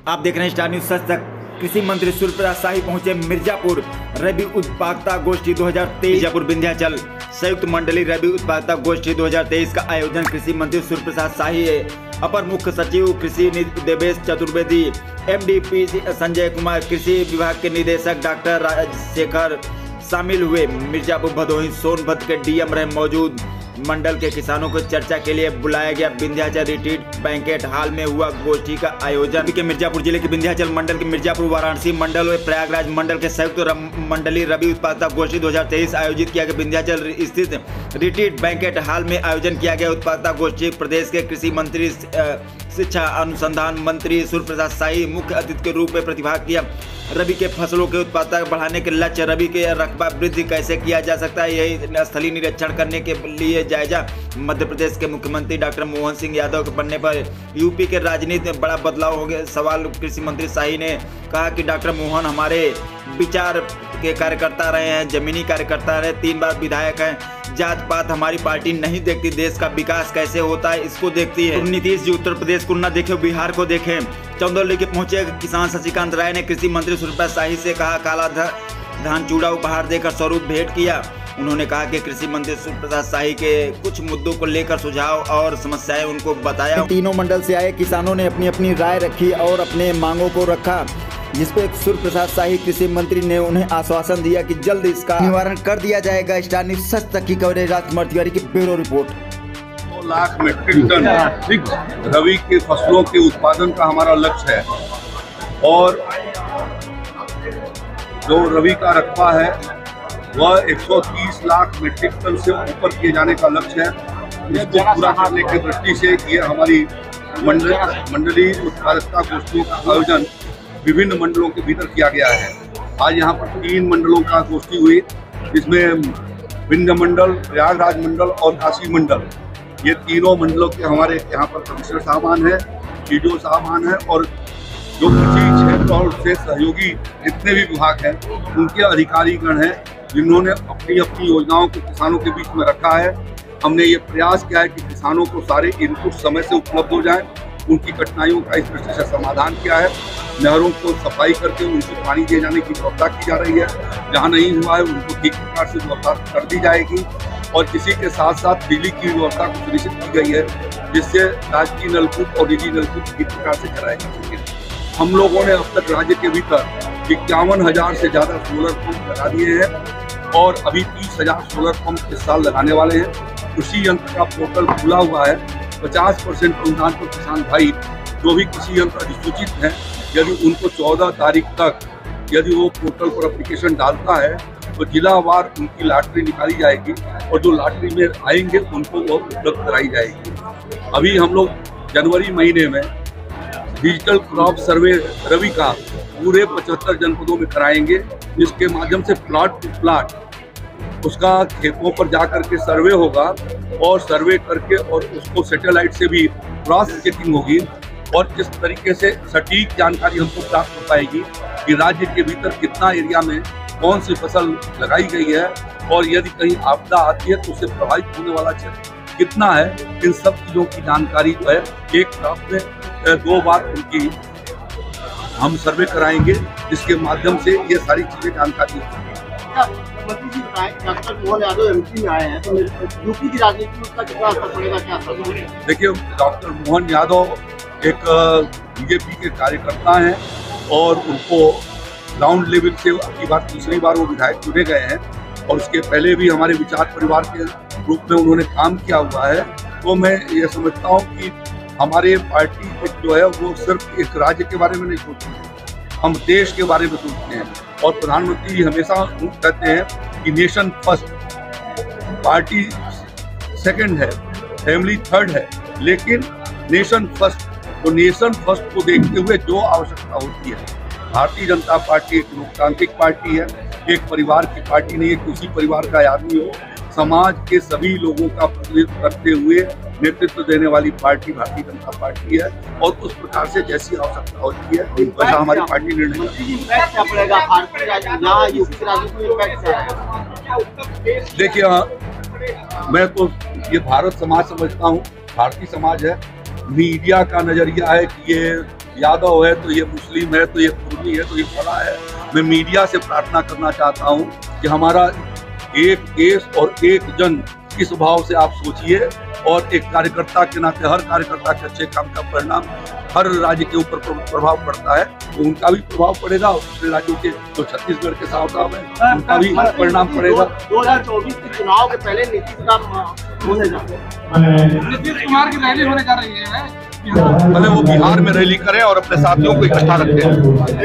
आप देख रहे हैं स्टार न्यूज सच तक। कृषि मंत्री सूर्य प्रताप शाही पहुंचे मिर्जापुर रबी उत्पादकता गोष्ठी 2023। मिर्जापुर विंध्याचल संयुक्त मंडली रबी उत्पादकता गोष्ठी 2023 का आयोजन कृषि मंत्री सूर्य प्रताप शाही, अपर मुख्य सचिव कृषि देवेश चतुर्वेदी, MDP संजय कुमार, कृषि विभाग के निदेशक डॉक्टर राजशेखर शामिल हुए। मिर्जापुर भदोही सोनभद्र के DM रहे मौजूद। मंडल के किसानों को चर्चा के लिए बुलाया गया। विंध्याचल रिट्रीट बैंकेट हॉल में हुआ गोष्ठी का आयोजन। के मिर्जापुर जिले के विंध्याचल मंडल के मिर्जापुर वाराणसी मंडल और प्रयागराज मंडल के संयुक्त मंडली रबी उत्पादकता गोष्ठी 2023 आयोजित किया गया। विंध्याचल स्थित रिट्रीट बैंकेट हॉल में आयोजन किया गया उत्पादकता गोष्ठी। प्रदेश के कृषि मंत्री, शिक्षा अनुसंधान मंत्री सूर्य प्रताप शाही मुख्य अतिथि के रूप में प्रतिभाग किया। रबी के फसलों के उत्पादकता बढ़ाने के लक्ष्य, रबी के रकबा वृद्धि कैसे किया जा सकता है, यही स्थलीय निरीक्षण करने के लिए जायजा। मध्य प्रदेश के मुख्यमंत्री डॉक्टर मोहन सिंह यादव के बनने पर यूपी के राजनीति में बड़ा बदलाव हो गया। सवाल कृषि मंत्री शाही ने कहा कि डॉक्टर मोहन हमारे विचार के कार्यकर्ता रहे हैं, जमीनी कार्यकर्ता रहे, 3 बार विधायक हैं। जात पात हमारी पार्टी नहीं देखती, देश का विकास कैसे होता है इसको देखती है। नीतीश जी उत्तर प्रदेश को न देखे, बिहार को देखें। चंदौली के पहुंचे किसान शशिकांत राय ने कृषि मंत्री सूर्य प्रताप शाही से कहा, काला धान चूड़ा उपहार देकर स्वरूप भेंट किया। उन्होंने कहा कि कृषि मंत्री सूर्य प्रताप शाही के कुछ मुद्दों को लेकर सुझाव और समस्याएं उनको बताया। तीनों मंडल से आए किसानों ने अपनी अपनी राय रखी और अपने मांगों को रखा, जिसपे सूर्य प्रताप शाही कृषि मंत्री ने उन्हें आश्वासन दिया कि जल्द इसका निवारण कर दिया जाएगा। स्टार न्यूज सच तक की कवरेज राजकुमार तिवारी की bureau report. 2 lakh metric ton रबी के फसलों के उत्पादन का हमारा लक्ष्य है और जो रबी का रकबा है वह 130 लाख मीट्रिक टन से ऊपर किए जाने का लक्ष्य है। इसको पूरा करने की दृष्टि से ये हमारी मंडली उत्पादकता गोष्ठियों का आयोजन विभिन्न मंडलों के भीतर किया गया है। आज यहाँ पर 3 मंडलों का गोष्ठी हुई, जिसमें विंध्य मंडल, प्रयागराज मंडल और काशी मंडल, ये तीनों मंडलों के हमारे यहाँ पर कमिश्नर साहबान है, PDO साहबान है और जो कृषि क्षेत्र और से सहयोगी जितने भी विभाग हैं उनके अधिकारीगण हैं, जिन्होंने अपनी अपनी योजनाओं को किसानों के बीच में रखा है। हमने ये प्रयास किया है कि किसानों को सारे इनपुट समय से उपलब्ध हो जाए। उनकी कठिनाइयों का इस दृष्टि से समाधान किया है। नहरों को सफाई करके उनको पानी दिए जाने की व्यवस्था की जा रही है। जहाँ नहीं हुआ है उनको ठीक प्रकार से व्यवस्था कर दी जाएगी और इसी के साथ साथ बिजली की व्यवस्था को सुनिश्चित की गई है, जिससे राजकीय नलकूप और निजी नलकूप ठीक प्रकार से चलाए जा सके। हम लोगों ने अब तक राज्य के भीतर 51,000 से ज़्यादा सोलर पंप लगा दिए हैं और अभी 30,000 सोलर पंप इस साल लगाने वाले हैं। कृषि यंत्र का पोर्टल खुला हुआ है। 50% अनुदान पर किसान भाई जो भी कृषि यंत्र अधिसूचित हैं, यदि उनको 14 तारीख तक यदि वो पोर्टल पर एप्लीकेशन डालता है तो जिलावार उनकी लॉटरी निकाली जाएगी और जो लॉटरी में आएंगे उनको वो उपलब्ध कराई जाएगी। अभी हम लोग जनवरी महीने में डिजिटल क्रॉप सर्वे रबी का पूरे 75 जनपदों में कराएंगे, जिसके माध्यम से प्लॉट टू प्लॉट उसका खेतों पर जाकर के सर्वे होगा और सर्वे करके और उसको सैटेलाइट से भी क्रॉस चेकिंग होगी और इस तरीके से सटीक जानकारी हमको प्राप्त हो पाएगी कि राज्य के भीतर कितना एरिया में कौन सी फसल लगाई गई है और यदि कहीं आपदा आती है तो उससे प्रभावित होने वाला क्षेत्र कितना है। इन सब चीज़ों की जानकारी जो है एक क्रॉप में 2 बार उनकी हम सर्वे कराएंगे, जिसके माध्यम से ये सारी चीज़ें जानकारी डॉक्टर मोहन यादव MP में आए हैं तो यूपी की राजनीति में उसका कितना असर पड़ेगा, क्या असर पड़ेगा? देखिए, डॉक्टर मोहन यादव एक BJP के कार्यकर्ता हैं और उनको ग्राउंड लेवल से अगली बार 3री बार वो विधायक चुने गए हैं और उसके पहले भी हमारे विचार परिवार के रूप में उन्होंने काम किया हुआ है। तो मैं ये समझता हूँ कि हमारे पार्टी जो है वो सिर्फ एक राज्य के बारे में नहीं सोचती है, हम देश के बारे में सोचते हैं और प्रधानमंत्री जी हमेशा कहते हैं कि नेशन फर्स्ट, पार्टी सेकंड है, फैमिली थर्ड है, लेकिन नेशन फर्स्ट। तो नेशन फर्स्ट को देखते हुए जो आवश्यकता होती है, भारतीय जनता पार्टी एक लोकतांत्रिक पार्टी है, एक परिवार की पार्टी नहीं है कि उसी परिवार का आदमी हो, समाज के सभी लोगों का प्रतिनिधित्व करते हुए नेतृत्व देने वाली पार्टी भारतीय जनता पार्टी है और उस प्रकार से जैसी आवश्यकता होती है वैसा हमारी पार्टी निर्णय करती है। देखिए, मैं तो ये भारत समाज समझता हूँ, भारतीय समाज है। मीडिया का नजरिया है कि ये यादव है, तो ये मुस्लिम है, तो ये कुर्मी है, तो ये फला है। मैं मीडिया से प्रार्थना करना चाहता हूँ कि हमारा एक देश और एक जन, इस भाव से आप सोचिए, और एक कार्यकर्ता के नाते हर कार्यकर्ता के अच्छे काम का परिणाम हर राज्य के ऊपर प्रभाव पड़ता है, तो उनका भी प्रभाव पड़ेगा, और दूसरे राज्यों के जो छत्तीसगढ़ के साथ है उनका भी परिणाम पड़ेगा। 2024 के चुनाव के पहले नीतीश का होने जा रहा है, नीतीश कुमार की रैली होने जा रही है, भले वो बिहार में रैली करें और अपने साथियों को इकट्ठा रखें।